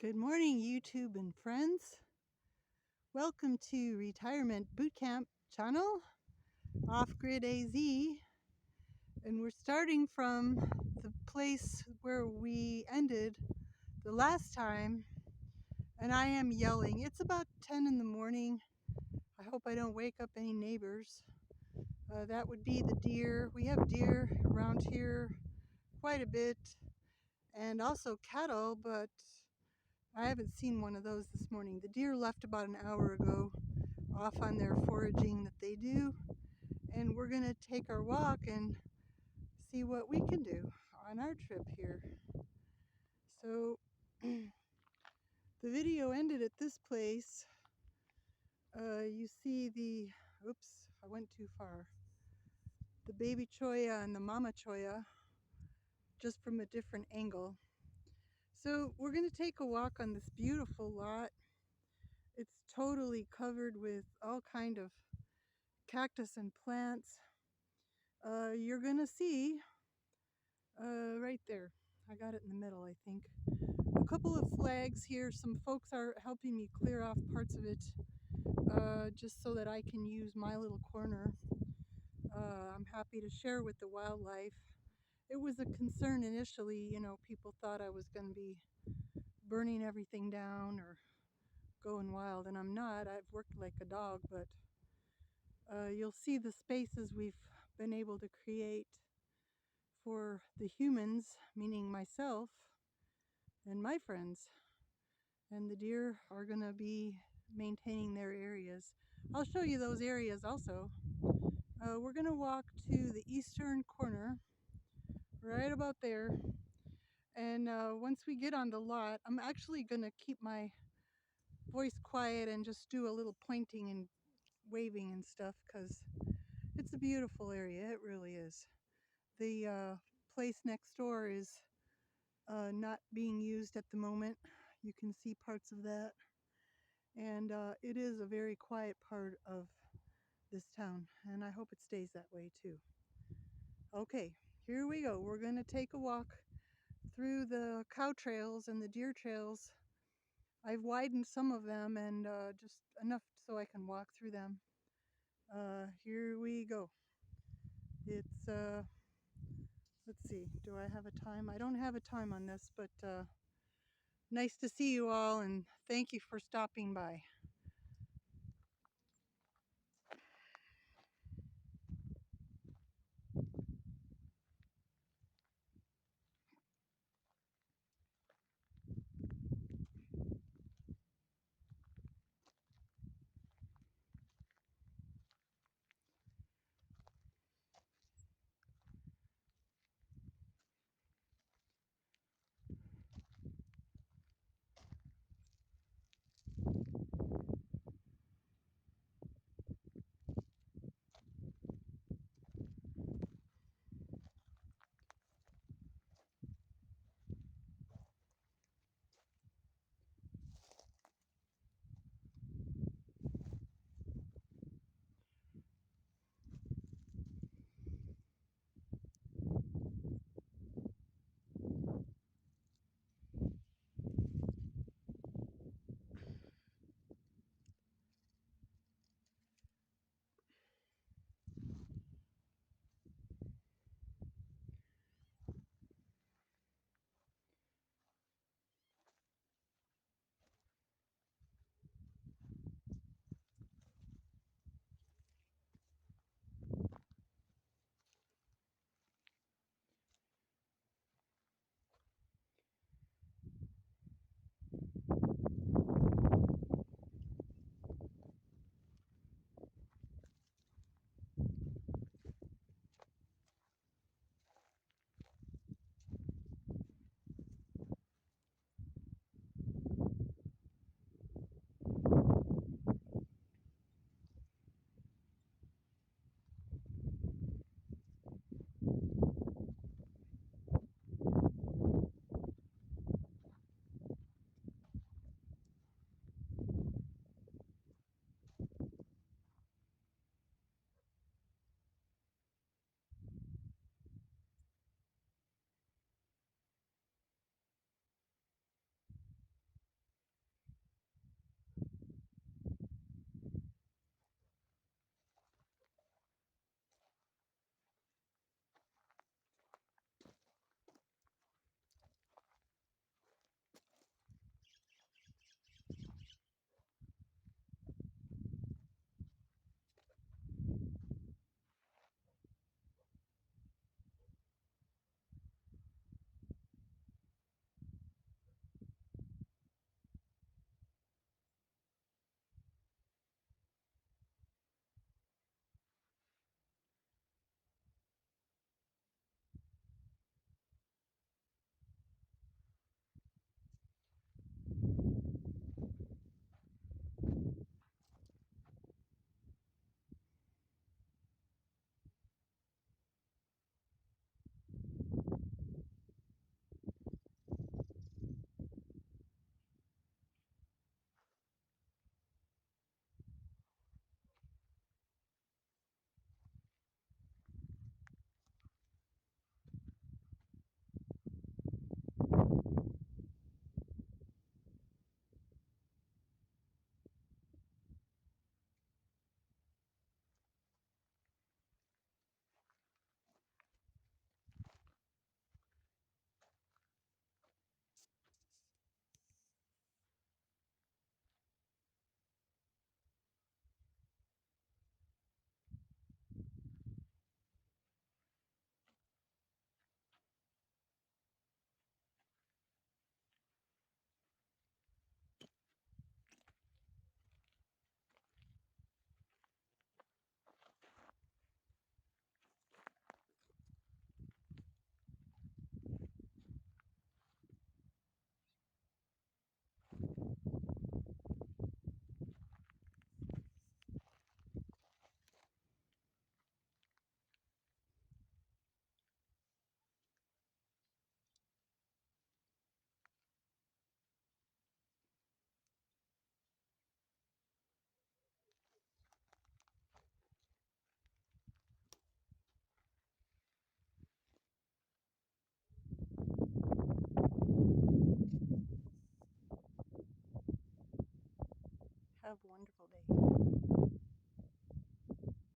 Good morning, YouTube and friends. Welcome to Retirement Bootcamp channel, Off-gridAZ. And we're starting from the place where we ended the last time. And I am yelling. It's about 10 in the morning. I hope I don't wake up any neighbors. That would be the deer. We have deer around here quite a bit. And also cattle, but I haven't seen one of those this morning. The deer left about an hour ago off on their foraging that they do, and we're going to take our walk and see what we can do on our trip here. So the video ended at this place. You see the, oops, I went too far. The baby cholla and the mama cholla just from a different angle. So we're going to take a walk on this beautiful lot. It's totally covered with all kind of cactus and plants. You're gonna see right there, I got it in the middle, I think, a couple of flags here. Some folks are helping me clear off parts of it just so that I can use my little corner. I'm happy to share with the wildlife. It was a concern initially, people thought I was going to be burning everything down or going wild, and I'm not. I've worked like a dog, but you'll see the spaces we've been able to create for the humans, meaning myself and my friends. And the deer are going to be maintaining their areas. I'll show you those areas also. We're going to walk to the eastern corner, right about there. And once we get on the lot, I'm actually going to keep my voice quiet and just do a little pointing and waving and stuff because it's a beautiful area. It really is. The place next door is not being used at the moment. You can see parts of that. And it is a very quiet part of this town, and I hope it stays that way too. Okay, here we go. We're going to take a walk through the cow trails and the deer trails. I've widened some of them and just enough so I can walk through them. Here we go. It's, let's see, do I have a time? I don't have a time on this, but nice to see you all, and thank you for stopping by. a wonderful day.